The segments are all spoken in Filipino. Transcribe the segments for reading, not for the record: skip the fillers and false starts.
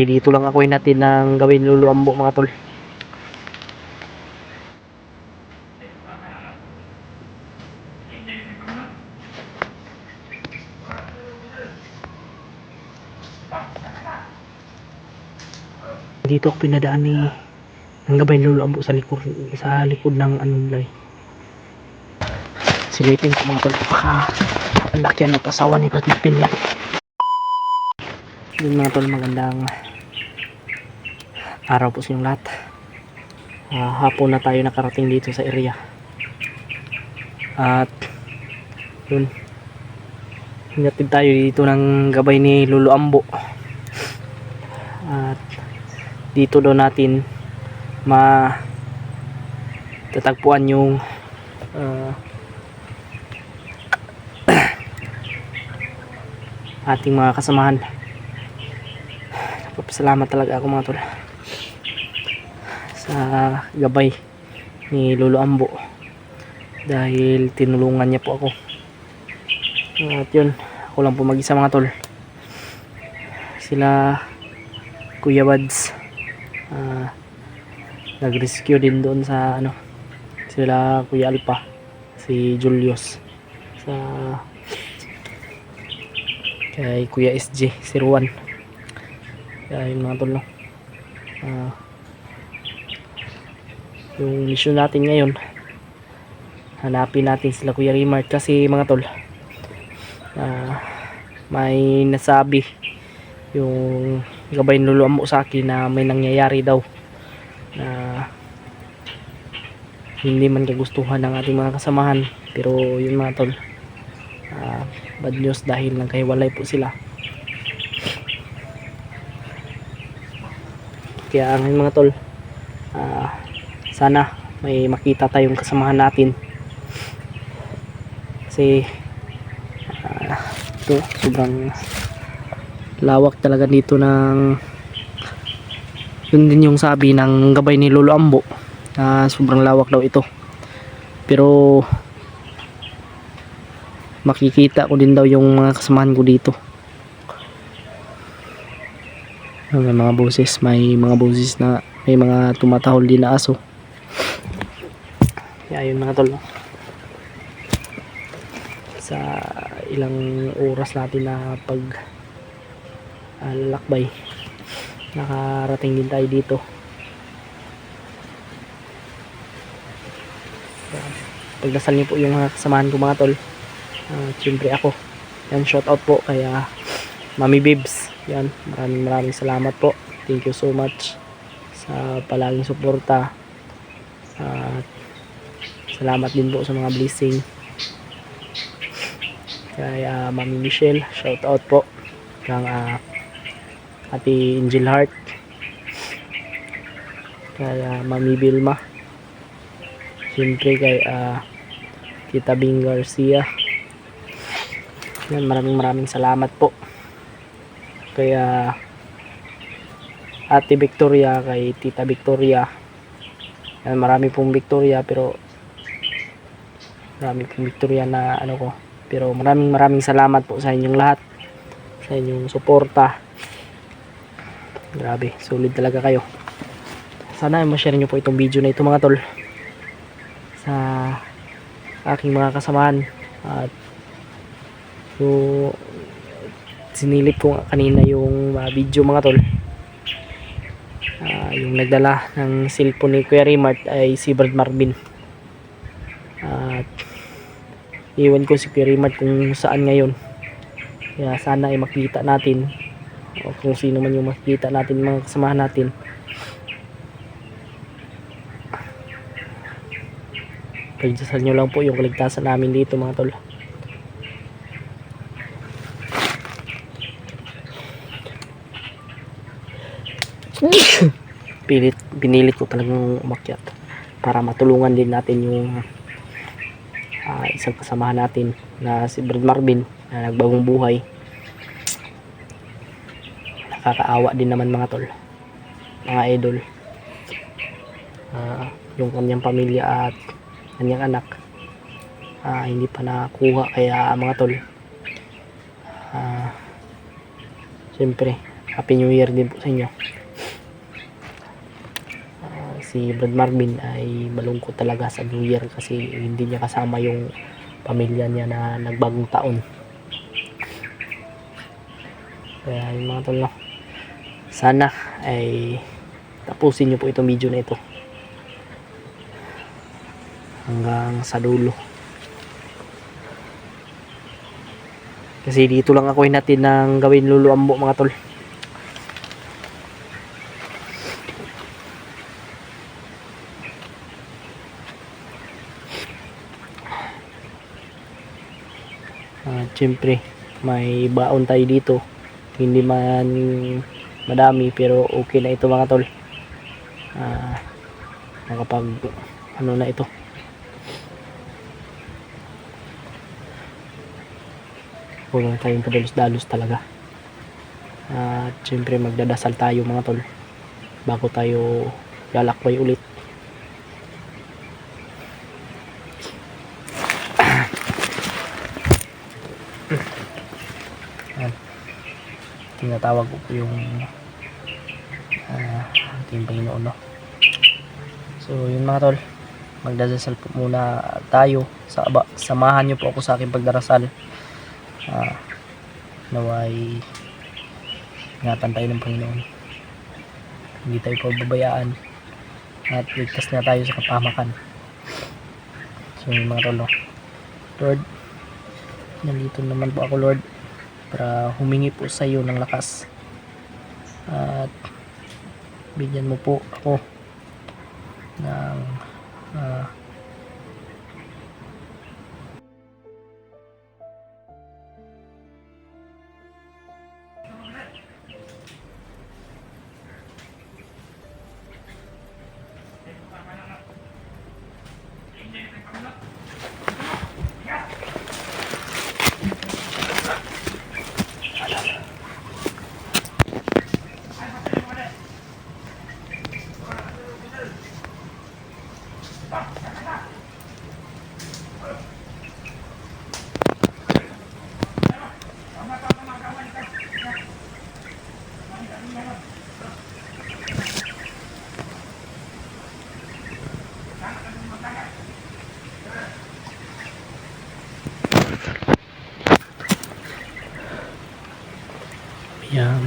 Dito lang ako natin ng gawin luluambo mga tol. Dito ako pinadaan ni ng gabay luluambo sa likod ng anulay. Silipin ko mga tol, baka ang laki ng pasawa ni Brad Pin yan. Yun mga tol, magandang araw po sa inyong lahat. Hapon na tayo nakarating dito sa area. At yun, hinatid tayo dito ng gabay ni Lolo Ambo. At dito daw natin matatagpuan yung ating mga kasamahan. Nagpapasalamat talaga ako mga tol sa gabay ni Lolo Ambo dahil tinulungan niya po ako. At yun, ako lang po mag-isa mga tol. Sila Kuya Wads nag-rescue din doon sa sila Kuya Alpa, si Julius sa kay Kuya SJ, si Ruan. Kaya yun mga tol, no? Yung mission natin ngayon, hanapin natin sila Kuya Rimart kasi mga tol, may nasabi yung gabay nuluan mo sa akin na may nangyayari daw na hindi man kagustuhan ng ating mga kasamahan. Pero yun mga tol, bad news dahil nagkahiwalay po sila. Kaya ngayon mga tol, sana may makita tayong kasamahan natin kasi ito sobrang lawak talaga dito ng yun din yung sabi ng gabay ni Lolo Ambo, sobrang lawak daw ito. Pero makikita ko din daw yung mga kasamahan ko dito. May mga boses, na may mga tumatahol din na aso. Kaya yun mga tol, sa ilang oras natin na pag lalakbay, nakarating din tayo dito. Pagdasal niyo po yung mga kasamahan ko mga tol. Siyempre ako yan, shout out po kaya Mami Bibs yan, maraming salamat po, thank you so much sa palaging suporta. At salamat din po sa mga blessing kaya Mami Michelle, shout out po kang Ate Angel Heart, kaya Mami Vilma, siyempre kay Tita Bing Garcia. Yan, maraming salamat po kaya Ate Victoria, kay Tita Victoria. Yan, marami pong Victoria, pero marami pong Victoria na pero maraming salamat po sa inyong lahat, sa inyong suporta. Grabe, solid talaga kayo. Sana ma-share nyo po itong video na ito mga tol sa aking mga kasamahan. At sinilip ko kanina yung video mga tol. Yung nagdala ng cellphone ni Kuya Rimart ay si Brad Marvin. At iwan ko si Kuya Rimart kung saan ngayon. Kaya sana ay makita natin, o kung sino man yung makita natin, mga kasamahan natin. Pagdasal nyo lang po yung kaligtasan namin dito mga tol. Pinilit ko talagang umakyat para matulungan din natin yung isang kasamahan natin na si Brad Marvin na nagbagong buhay. Nakakaawa din naman mga tol, mga idol. Yung kanyang pamilya at kanyang anak hindi pa nakuha. Kaya mga tol, siyempre Happy New Year din po sa inyo. Si Brad Marvin ay malungkot talaga sa New Year kasi hindi niya kasama yung pamilya niya na nagbagong taon. Kaya yung mga tol, no, sana ay tapusin niyo po itong video na ito hanggang sa dulo. Kasi dito lang ako natin ng gawin luluambo mga tol. Siyempre may baon tayo dito, hindi man madami pero okay na ito mga tol. Nakapag ano na ito, huwag tayong padalos-dalos talaga. At siyempre magdadasal tayo mga tol bago tayo lalakbay ulit. Tinatawag ko po yung ating Panginoon, no? So yun mga tol, magdadasal po muna tayo. Samahan nyo po ako sa aking pagdarasal. Naway ingatan tayo ng Panginoon, hindi tayo pababayaan at ligtas na tayo sa kapahamakan. So yun mga tol, no? Lord, nandito naman po ako Lord para humingi po sa iyo ng lakas at bigyan mo po ako ng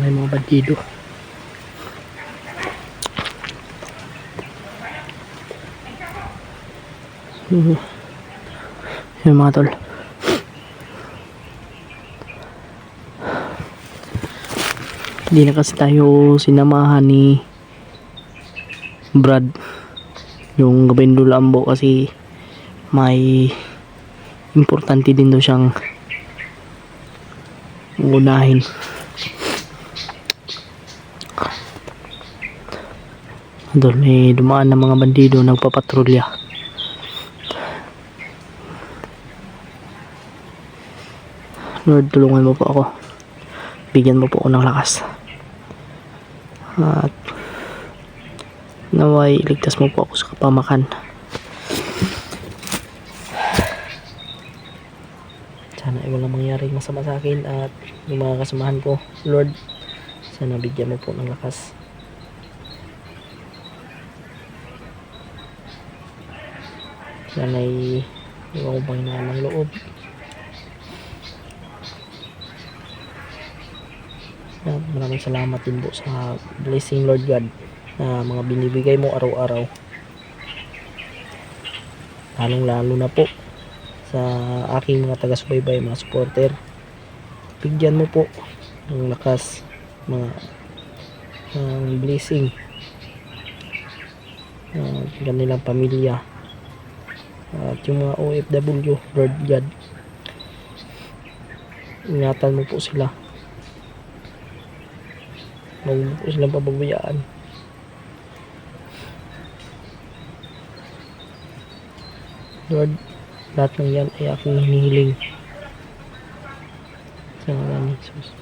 may mga bandido. Yung mga tol, hindi na kasi tayo sinamahan ni Brad yung gabing lulambo kasi may importante din daw siyang unahin. Doon may dumaan ng mga bandido nagpapatrolya. Lord, tulungan mo po ako, bigyan mo po ako ng lakas at naway iligtas mo po ako sa kapamakan. Sana ay walang mangyaring masama sa akin at yung mga kasamahan ko. Lord, sana bigyan mo po ng lakas. Sana ay iwan ko Panginoon ng loob. Maraming salamat din po sa blessing Lord God na mga binibigay mo araw-araw, lalong lalo na po sa aking mga taga-subaybay, mga supporter. Bigyan mo po ng lakas, mga blessing kanilang pamilya at yung mga OFW. Lord God, ingatan mo po sila, huwag mo po silang pababayaan. Lord, lahat ng yan ay aking hinihiling sa ngalan ni Jesus.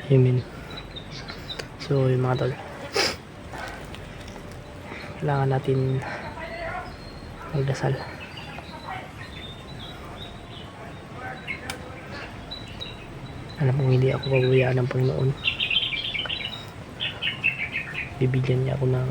Amen. So yung mga tol, kailangan natin magdasal Alam kong hindi ako pabayaan ng Panginoon. Bibigyan niya ako ng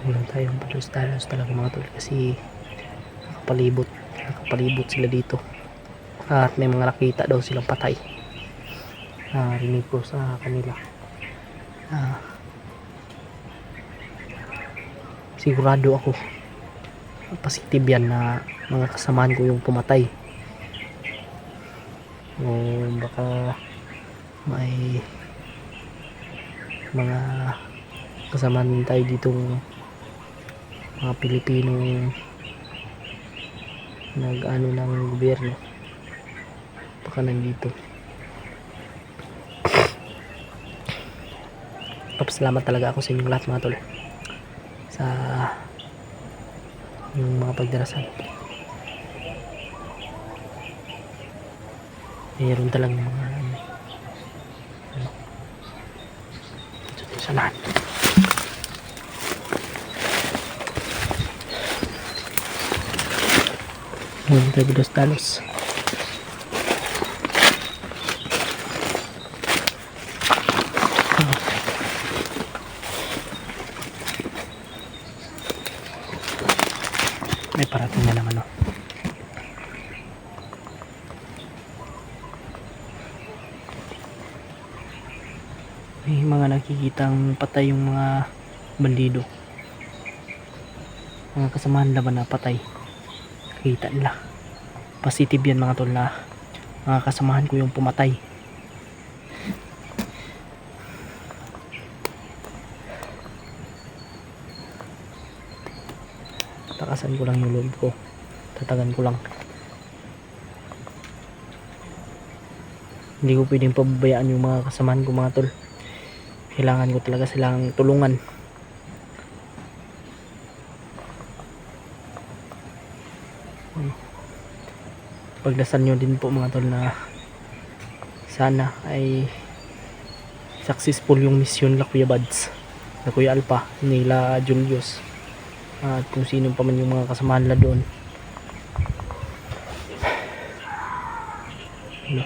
wala tayong palos-talos talaga mga tol, kasi nakapalibot sila dito at may mga nakita daw silang patay. Rinig ko sa kanila. Sigurado ako positive yan na mga kasamaan ko yung pumatay, o baka may mga kasamaan tayo ditong mga Pilipinong nag-ano ng gobyerno, baka nandito. Papasalamat talaga ako sa inyong lahat mga tol sa yung mga pagdarasal. Mayroon talagang mga sanahan. Mayroon tayo bilos-talos. May parating na naman, oh. May mga nakikitang patay yung mga bandido, mga kasamahan laban na patay. Kita nila positive yan mga tol, na mga kasamahan ko yung pumatay. Takasan ko lang yung loob ko, tatagan ko lang. Hindi ko pwedeng pababayaan yung mga kasamahan ko mga tol. Kailangan ko talaga silang tulungan. Pagdasal nyo din po mga tol na sana ay successful yung mission la Kuya Bads, na Kuya Alpa, nila Julius, at kung sino pa man yung mga kasamahan nila doon. Ano?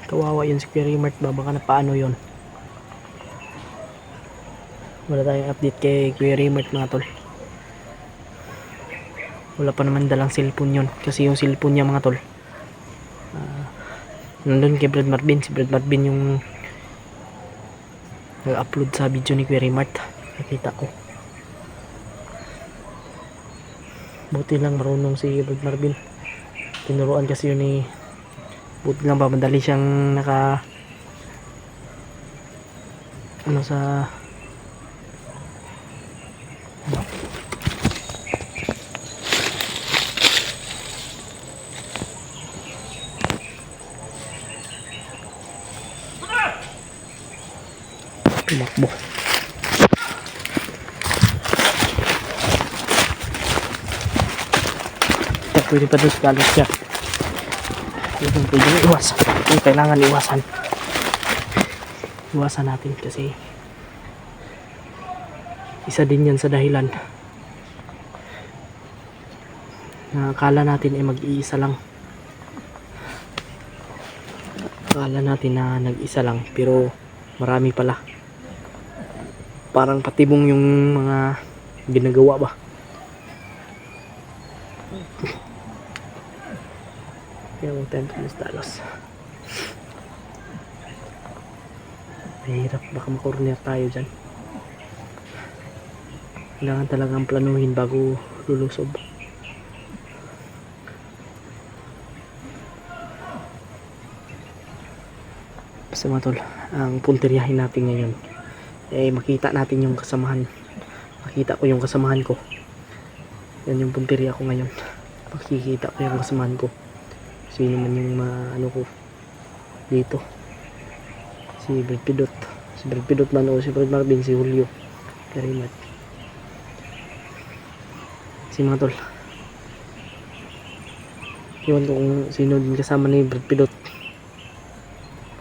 Kawawa yun si Kuya Rimart ba, baka na paano yun. Wala tayong update kay Kuya Rimart mga tol. Wala pa naman dalang cellphone yun, kasi yung cellphone niya mga tol nandun kay Brad Marvin. Si Brad Marvin yung nag-upload sa video ni Kuya Rimart, nakita ko. Buti lang marunong si Brad Marvin, tinuruan kasi yun ni buti lang ba madali siyang naka ano sa tumakbo. Pwede pa doon sa galos siya. Yung pwede na iwasan, yung kailangan iwasan natin, kasi isa din yan sa dahilan na akala natin ay mag-iisa lang. Akala natin na nag-isa lang, pero marami pala. Parang patibong yung mga ginagawa ba. Kaya huwag tayong tulos-talos. Mahirap, baka makorner tayo dyan. Kailangan talagang planuhin bago lulusob. Basta mga tol, ang punteriyahin natin ngayon eh makita natin yung kasamahan. Makita ko yung kasamahan ko. Yan yung punteriya ko ngayon. Makikita ko yung kasamahan ko. Sino man yung ano ko dito. Si Brad Pidot. Si Brad Pidot man o si Brad Marvin, si Julio Karimat. Si mga tol. Iwan ko kung sino din kasama ni Brad Pidot.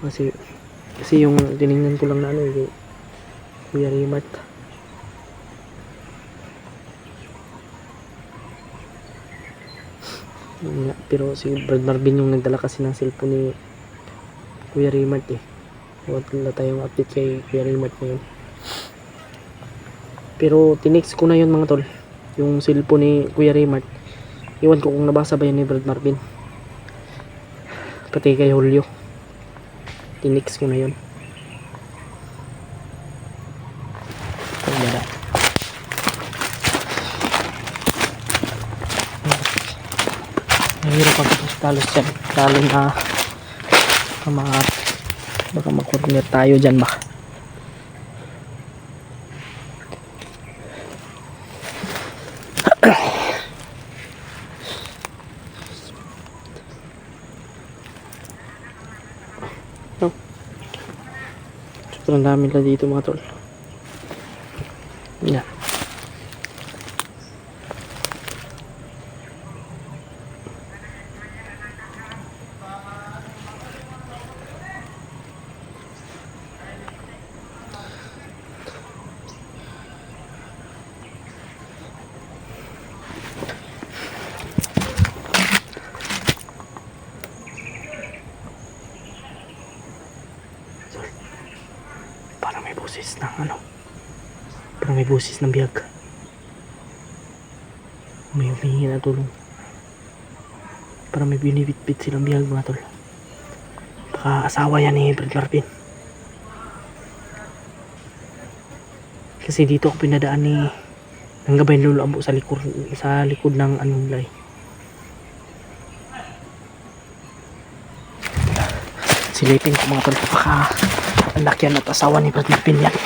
Kasi yung tinignan ko lang na ano yung Kuya Rimat. Pero si Brad Marvin yung nagdala kasi ng cellphone ni Kuya Rimat eh. Wala tayong update kay Kuya Rimat ngayon. Pero tinext ko na yun mga tol. Yung cellphone ni Kuya Rimat. Iwan ko kung nabasa ba yun ni Brad Marvin. Pati kay Julio. Tinext ko na yun. Mahirap pagkakalos dyan. Lalo na baka makorner tayo dyan ba. No. Sobrang dami na dito mga tol. Yan. Parang may boses ng ano. Parang may boses ng biyag. May humingi na tulong. Parang may binibit-bit silang biyag mga tol. Baka asawa yan ni Brad Marvin. Kasi dito ako pinadaan ni ng gabay lolo ambo sa likod ng anong lay. Silipin ko mga tol. Baka ang lakyan at asawa ni Brad Marvin yan.